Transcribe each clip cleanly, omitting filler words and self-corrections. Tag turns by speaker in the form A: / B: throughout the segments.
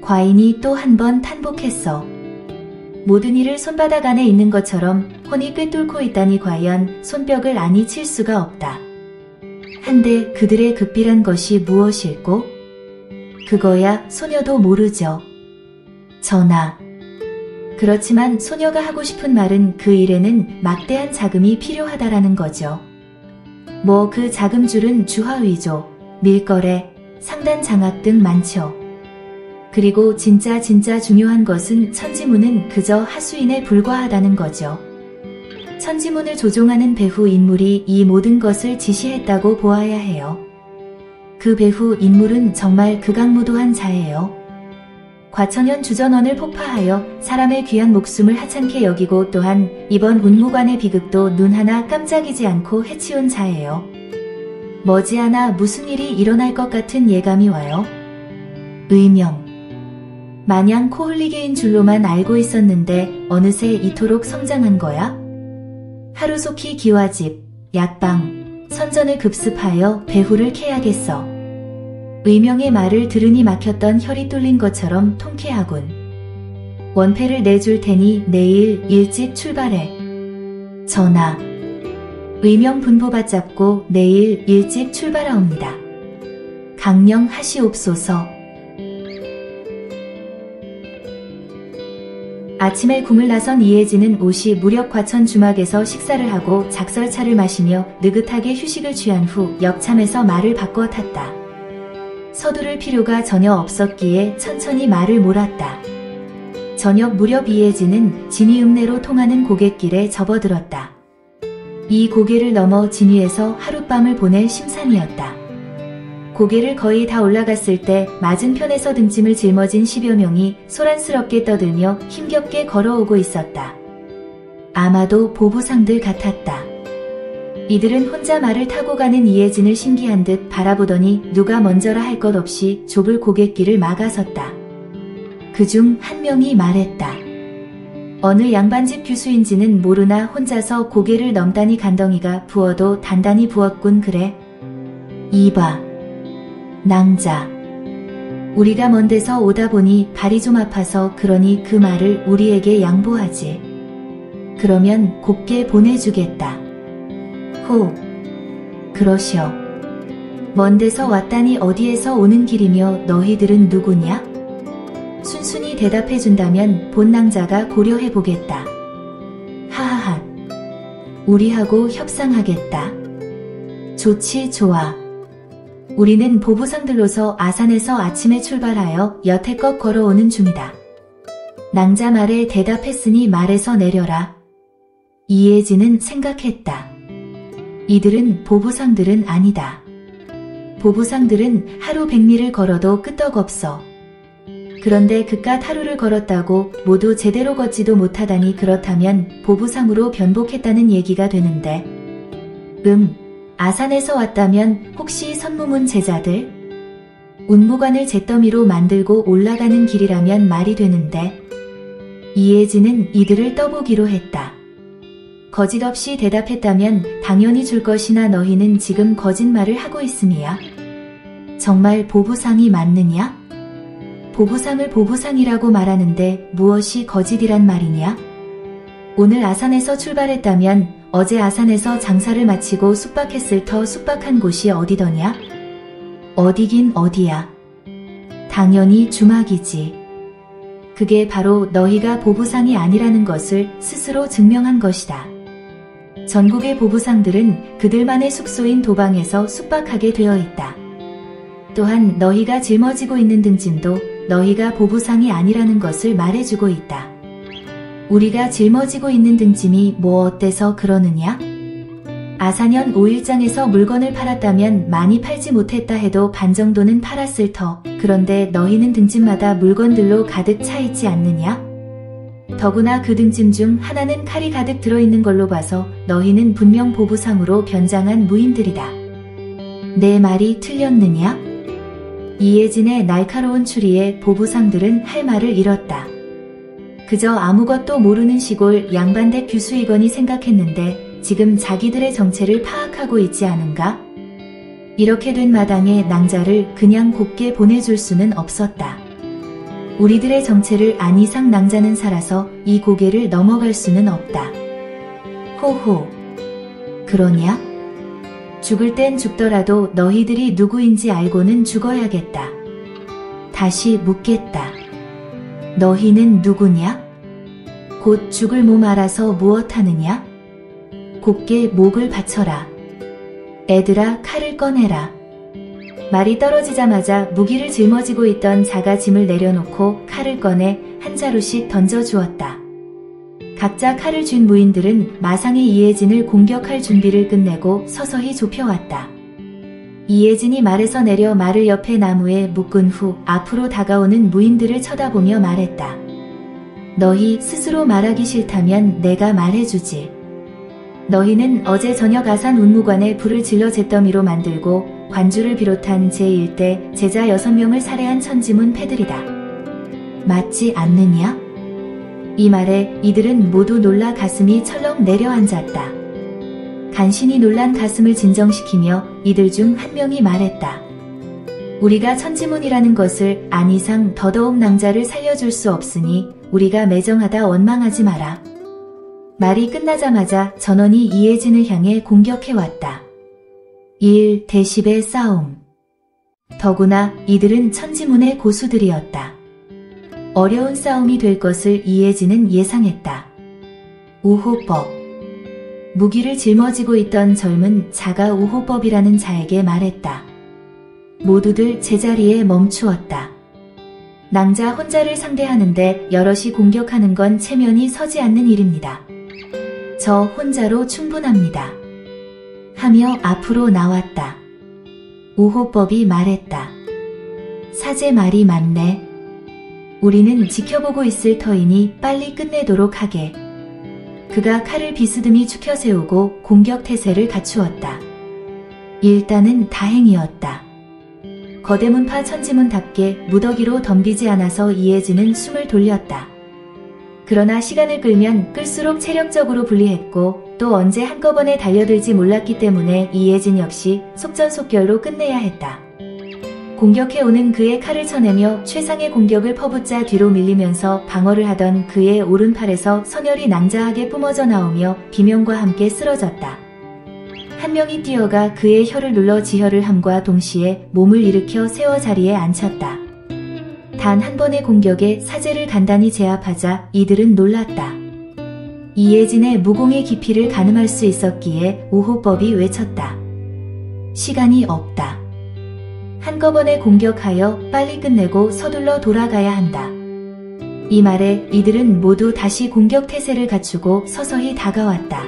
A: 과인이 또 한 번 탄복했어. 모든 일을 손바닥 안에 있는 것처럼 혼이 꿰뚫고 있다니 과연 손뼉을 아니 칠 수가 없다. 한데 그들의 극비란 것이 무엇일꼬? 그거야 소녀도 모르죠. 전하. 그렇지만 소녀가 하고 싶은 말은 그 일에는 막대한 자금이 필요하다라는 거죠. 뭐 그 자금줄은 주화위조, 밀거래, 상단 장악 등 많죠. 그리고 진짜 중요한 것은 천지문은 그저 하수인에 불과하다는 거죠. 천지문을 조종하는 배후 인물이 이 모든 것을 지시했다고 보아야 해요. 그 배후 인물은 정말 극악무도한 자예요. 과천현 주전원을 폭파하여 사람의 귀한 목숨을 하찮게 여기고 또한 이번 운무관의 비극도 눈 하나 깜짝이지 않고 해치운 자예요. 머지않아 무슨 일이 일어날 것 같은 예감이 와요. 의명. 마냥 코 흘리게인 줄로만 알고 있었는데 어느새 이토록 성장한 거야? 하루속히 기와집, 약방, 선전을 급습하여 배후를 캐야겠어. 의명의 말을 들으니 막혔던 혈이 뚫린 것처럼 통쾌하군. 원패를 내줄 테니 내일 일찍 출발해. 전하. 의명 분보 받잡고 내일 일찍 출발하옵니다. 강령하시옵소서. 아침에 궁을 나선 이혜진은 옷이 무렵 과천 주막에서 식사를 하고 작설차를 마시며 느긋하게 휴식을 취한 후 역참에서 말을 바꿔 탔다. 서두를 필요가 전혀 없었기에 천천히 말을 몰았다. 저녁 무렵 이혜진은 진위읍내로 통하는 고갯길에 접어들었다. 이 고개를 넘어 진위에서 하룻밤을 보낼 심산이었다. 고개를 거의 다 올라갔을 때 맞은편에서 등짐을 짊어진 10여 명이 소란스럽게 떠들며 힘겹게 걸어오고 있었다. 아마도 보부상들 같았다. 이들은 혼자 말을 타고 가는 이혜진을 신기한 듯 바라보더니 누가 먼저라 할 것 없이 좁을 고갯길을 막아섰다. 그중 한 명이 말했다. 어느 양반집 규수인지는 모르나 혼자서 고개를 넘다니 간덩이가 부어도 단단히 부었군 그래. 이봐. 낭자. 우리가 먼 데서 오다 보니 발이 좀 아파서 그러니 그 말을 우리에게 양보하지. 그러면 곱게 보내주겠다. 호. 그러시오. 먼 데서 왔다니 어디에서 오는 길이며 너희들은 누구냐? 순순히 대답해준다면 본 낭자가 고려해보겠다. 하하하. 우리하고 협상하겠다. 좋지 좋아. 우리는 보부상들로서 아산에서 아침에 출발하여 여태껏 걸어오는 중이다. 낭자 말에 대답했으니 말에서 내려라. 이혜진은 생각했다. 이들은 보부상들은 아니다. 보부상들은 하루 100리를 걸어도 끄떡없어. 그런데 그깟 하루를 걸었다고 모두 제대로 걷지도 못하다니 그렇다면 보부상으로 변복했다는 얘기가 되는데. 아산에서 왔다면 혹시 선무문 제자들? 운무관을 잿더미로 만들고 올라가는 길이라면 말이 되는데. 이혜진은 이들을 떠보기로 했다. 거짓없이 대답했다면 당연히 줄 것이나 너희는 지금 거짓말을 하고 있음이야. 정말 보부상이 맞느냐? 보부상을 보부상이라고 말하는데 무엇이 거짓이란 말이냐? 오늘 아산에서 출발했다면 어제 아산에서 장사를 마치고 숙박했을 터 숙박한 곳이 어디더냐? 어디긴 어디야. 당연히 주막이지. 그게 바로 너희가 보부상이 아니라는 것을 스스로 증명한 것이다. 전국의 보부상들은 그들만의 숙소인 도방에서 숙박하게 되어 있다. 또한 너희가 짊어지고 있는 등짐도 너희가 보부상이 아니라는 것을 말해주고 있다. 우리가 짊어지고 있는 등짐이 뭐 어때서 그러느냐? 아산현 5일장에서 물건을 팔았다면 많이 팔지 못했다 해도 반 정도는 팔았을 터. 그런데 너희는 등짐마다 물건들로 가득 차 있지 않느냐? 더구나 그 등짐 중 하나는 칼이 가득 들어있는 걸로 봐서 너희는 분명 보부상으로 변장한 무인들이다. 내 말이 틀렸느냐? 이혜진의 날카로운 추리에 보부상들은 할 말을 잃었다. 그저 아무것도 모르는 시골 양반댁 규수이거니 생각했는데 지금 자기들의 정체를 파악하고 있지 않은가? 이렇게 된 마당에 낭자를 그냥 곱게 보내줄 수는 없었다. 우리들의 정체를 안 이상 낭자는 살아서 이 고개를 넘어갈 수는 없다. 호호. 그러냐? 죽을 땐 죽더라도 너희들이 누구인지 알고는 죽어야겠다. 다시 묻겠다. 너희는 누구냐? 곧 죽을 몸 알아서 무엇하느냐? 곱게 목을 받쳐라. 애들아, 칼을 꺼내라. 말이 떨어지자마자 무기를 짊어지고 있던 자가 짐을 내려놓고 칼을 꺼내 한 자루씩 던져주었다. 각자 칼을 쥔 무인들은 마상의 이해진을 공격할 준비를 끝내고 서서히 좁혀왔다. 이해진이 말에서 내려 말을 옆에 나무에 묶은 후 앞으로 다가오는 무인들을 쳐다보며 말했다. 너희 스스로 말하기 싫다면 내가 말해주지. 너희는 어제 저녁 아산 운무관에 불을 질러 잿더미로 만들고 관주를 비롯한 제1대 제자 6명을 살해한 천지문 패들이다. 맞지 않느냐? 이 말에 이들은 모두 놀라 가슴이 철렁 내려앉았다. 간신히 놀란 가슴을 진정시키며 이들 중 한 명이 말했다. 우리가 천지문이라는 것을 안 이상 더더욱 낭자를 살려줄 수 없으니 우리가 매정하다 원망하지 마라. 말이 끝나자마자 전원이 이해진을 향해 공격해왔다. 1대10의 싸움. 더구나 이들은 천지문의 고수들이었다. 어려운 싸움이 될 것을 이해진은 예상했다. 우호법. 무기를 짊어지고 있던 젊은 자가 우호법이라는 자에게 말했다. 모두들 제자리에 멈추었다. 낭자 혼자를 상대하는데 여럿이 공격하는 건 체면이 서지 않는 일입니다. 저 혼자로 충분합니다. 하며 앞으로 나왔다. 우호법이 말했다. 사제 말이 맞네. 우리는 지켜보고 있을 터이니 빨리 끝내도록 하게. 그가 칼을 비스듬히 축혀 세우고 공격 태세를 갖추었다. 일단은 다행이었다. 거대문파 천지문답게 무더기로 덤비지 않아서 이해진은 숨을 돌렸다. 그러나 시간을 끌면 끌수록 체력적으로 불리했고 또 언제 한꺼번에 달려들지 몰랐기 때문에 이해진 역시 속전속결로 끝내야 했다. 공격해오는 그의 칼을 쳐내며 최상의 공격을 퍼붓자 뒤로 밀리면서 방어를 하던 그의 오른팔에서 선혈이 낭자하게 뿜어져 나오며 비명과 함께 쓰러졌다. 한 명이 뛰어가 그의 혀를 눌러 지혈을 함과 동시에 몸을 일으켜 세워 자리에 앉혔다. 단 한 번의 공격에 사제를 간단히 제압하자 이들은 놀랐다. 이해진의 무공의 깊이를 가늠할 수 있었기에 우호법이 외쳤다. 시간이 없다. 한꺼번에 공격하여 빨리 끝내고 서둘러 돌아가야 한다. 이 말에 이들은 모두 다시 공격 태세를 갖추고 서서히 다가왔다.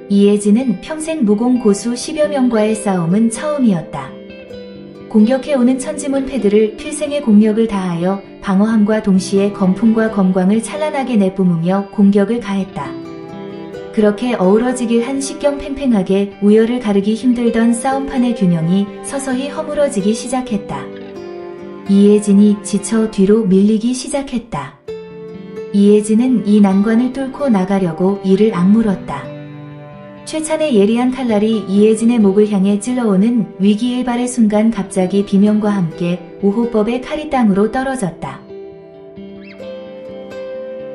A: 이해진은 평생 무공 고수 10여 명과의 싸움은 처음이었다. 공격해오는 천지문 패들을 필생의 공력을 다하여 방어함과 동시에 검풍과 검광을 찬란하게 내뿜으며 공격을 가했다. 그렇게 어우러지길 한 식경팽팽하게 우열을 가르기 힘들던 싸움판의 균형이 서서히 허물어지기 시작했다. 이해진이 지쳐 뒤로 밀리기 시작했다. 이해진은 이 난관을 뚫고 나가려고 이를 악물었다. 최찬의 예리한 칼날이 이해진의 목을 향해 찔러오는 위기일발의 순간 갑자기 비명과 함께 우호법의 칼이 땅으로 떨어졌다.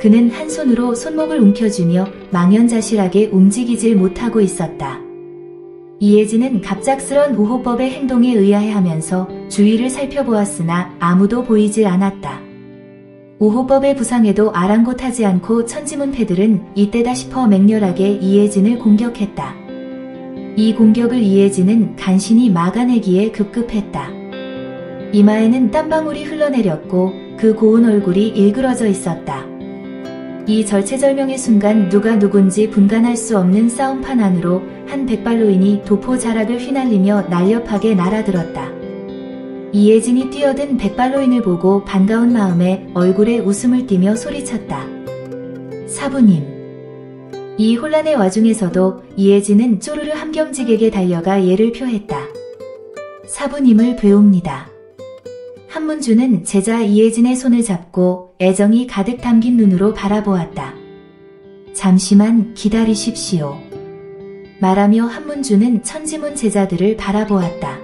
A: 그는 한 손으로 손목을 움켜쥐며 망연자실하게 움직이질 못하고 있었다. 이해진은 갑작스런 우호법의 행동에 의아해하면서 주위를 살펴보았으나 아무도 보이질 않았다. 우호법의 부상에도 아랑곳하지 않고 천지문 패들은 이때다 싶어 맹렬하게 이해진을 공격했다. 이 공격을 이해진은 간신히 막아내기에 급급했다. 이마에는 땀방울이 흘러내렸고 그 고운 얼굴이 일그러져 있었다. 이 절체절명의 순간 누가 누군지 분간할 수 없는 싸움판 안으로 한 백발로인이 도포 자락을 휘날리며 날렵하게 날아들었다. 이해진이 뛰어든 백발로인을 보고 반가운 마음에 얼굴에 웃음을 띠며 소리쳤다. 사부님. 이 혼란의 와중에서도 이해진은 쪼르르 함경직에게 달려가 예를 표했다. 사부님을 뵈옵니다. 한문주는 제자 이해진의 손을 잡고 애정이 가득 담긴 눈으로 바라보았다. 잠시만 기다리십시오. 말하며 한문주는 천지문 제자들을 바라보았다.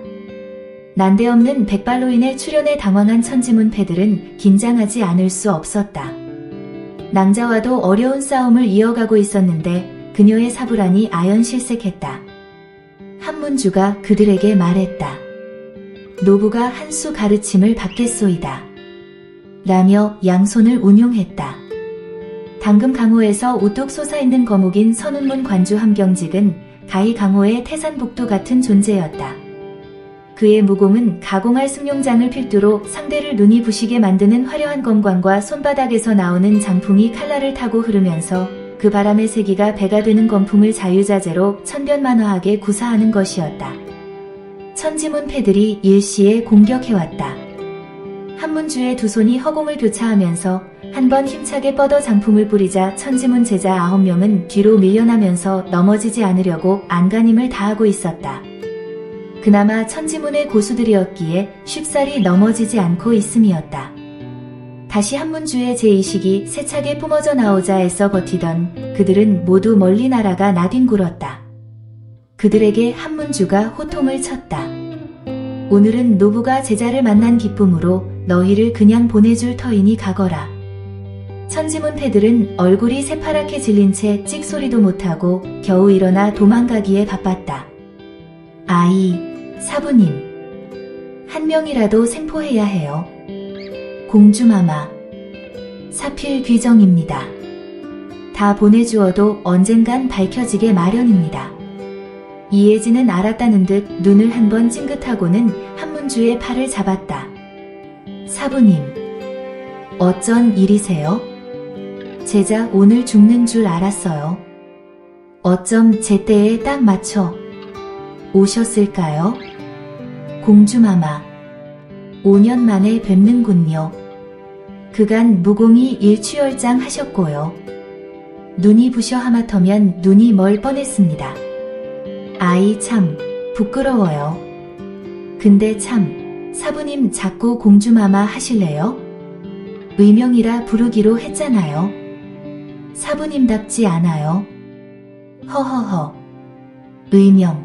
A: 난데없는 백발로인의 출현에 당황한 천지문 패들은 긴장하지 않을 수 없었다. 낭자와도 어려운 싸움을 이어가고 있었는데 그녀의 사부란이 아연실색했다. 한문주가 그들에게 말했다. 노부가 한 수 가르침을 받겠소이다. 라며 양손을 운용했다. 당금 강호에서 우뚝 솟아있는 거목인 선운문 관주 함경직은 가히 강호의 태산복도 같은 존재였다. 그의 무공은 가공할 승용장을 필두로 상대를 눈이 부시게 만드는 화려한 검광과 손바닥에서 나오는 장풍이 칼날을 타고 흐르면서 그 바람의 세기가 배가 되는 검풍을 자유자재로 천변만화하게 구사하는 것이었다. 천지문 패들이 일시에 공격해왔다. 한문주의 두 손이 허공을 교차하면서 한 번 힘차게 뻗어 장풍을 뿌리자 천지문 제자 9명은 뒤로 밀려나면서 넘어지지 않으려고 안간힘을 다하고 있었다. 그나마 천지문의 고수들이었기에 쉽사리 넘어지지 않고 있음이었다. 다시 한문주의 제2식이 세차게 뿜어져 나오자 애써 버티던 그들은 모두 멀리 날아가 나뒹굴었다. 그들에게 한문주가 호통을 쳤다. 오늘은 노부가 제자를 만난 기쁨으로 너희를 그냥 보내줄 터이니 가거라. 천지문 패들은 얼굴이 새파랗게 질린 채 찍소리도 못하고 겨우 일어나 도망가기에 바빴다. 아이, 사부님. 한 명이라도 생포해야 해요. 공주마마. 사필 귀정입니다. 다 보내주어도 언젠간 밝혀지게 마련입니다. 이혜진은 알았다는 듯 눈을 한번 찡긋하고는 한문주의 팔을 잡았다. 사부님. 어쩐 일이세요? 제자 오늘 죽는 줄 알았어요. 어쩜 제때에 딱 맞춰 오셨을까요? 공주마마. 5년 만에 뵙는군요. 그간 무공이 일취월장 하셨고요. 눈이 부셔 하마터면 눈이 멀 뻔했습니다. 아이 참 부끄러워요. 근데 참 사부님 자꾸 공주마마 하실래요? 의명이라 부르기로 했잖아요. 사부님답지 않아요. 허허허. 의명.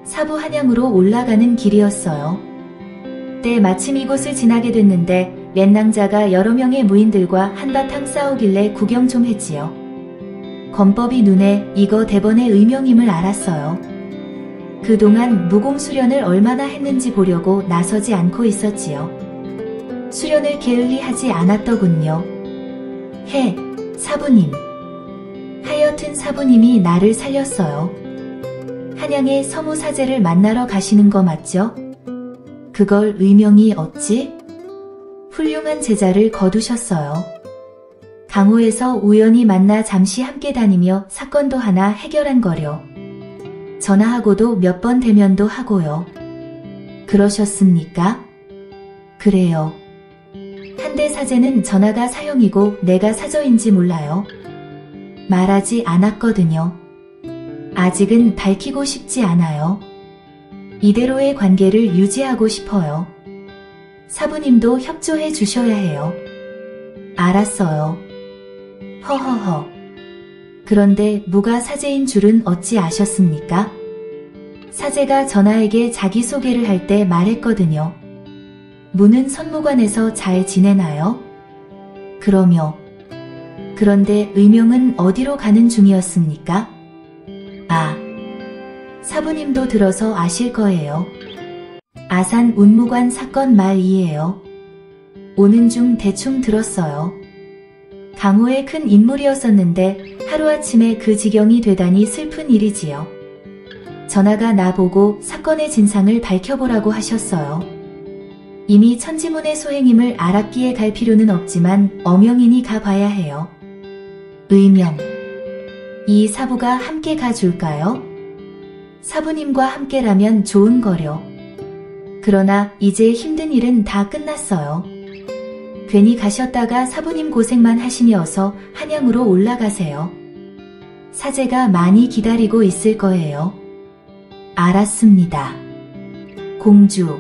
A: 사부 한양으로 올라가는 길이었어요. 때 마침 이곳을 지나게 됐는데 랜낭자가 여러 명의 무인들과 한바탕 싸우길래 구경 좀 했지요. 검법이 눈에 이거 대번의 의명임을 알았어요. 그동안 무공 수련을 얼마나 했는지 보려고 나서지 않고 있었지요. 수련을 게을리 하지 않았더군요. 사부님. 하여튼 사부님이 나를 살렸어요. 한양에 서무사제를 만나러 가시는 거 맞죠? 그걸 의명이 어찌? 훌륭한 제자를 거두셨어요. 강호에서 우연히 만나 잠시 함께 다니며 사건도 하나 해결한 거려. 전화하고도 몇 번 대면도 하고요. 그러셨습니까? 그래요. 한대 사제는 전화가 사형이고 내가 사저인지 몰라요. 말하지 않았거든요. 아직은 밝히고 싶지 않아요. 이대로의 관계를 유지하고 싶어요. 사부님도 협조해 주셔야 해요. 알았어요. 허허허. 그런데 무가 사제인 줄은 어찌 아셨습니까? 사제가 전하에게 자기소개를 할 때 말했거든요. 무는 선무관에서 잘 지내나요? 그러며. 그런데 의명은 어디로 가는 중이었습니까? 아, 사부님도 들어서 아실 거예요. 아산 운무관 사건 말이에요. 오는 중 대충 들었어요. 강호의 큰 인물이었었는데 하루아침에 그 지경이 되다니 슬픈 일이지요. 전하가 나보고 사건의 진상을 밝혀보라고 하셨어요. 이미 천지문의 소행임을 알았기에 갈 필요는 없지만 엄영인이 가봐야 해요. 의명. 이 사부가 함께 가줄까요? 사부님과 함께라면 좋은 거려. 그러나 이제 힘든 일은 다 끝났어요. 괜히 가셨다가 사부님 고생만 하시니 어서 한양으로 올라가세요. 사제가 많이 기다리고 있을 거예요. 알았습니다. 공주.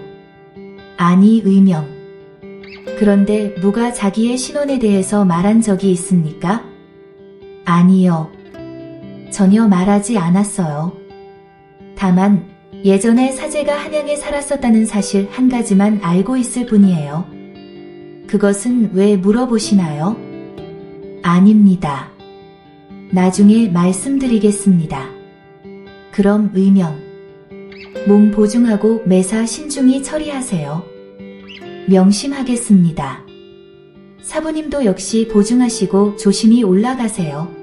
A: 아니 의명. 그런데 무가 자기의 신원에 대해서 말한 적이 있습니까? 아니요. 전혀 말하지 않았어요. 다만 예전에 사제가 한양에 살았었다는 사실 한 가지만 알고 있을 뿐이에요. 그것은 왜 물어보시나요? 아닙니다. 나중에 말씀드리겠습니다. 그럼 의면, 몸 보증하고 매사 신중히 처리하세요. 명심하겠습니다. 사부님도 역시 보증하시고 조심히 올라가세요.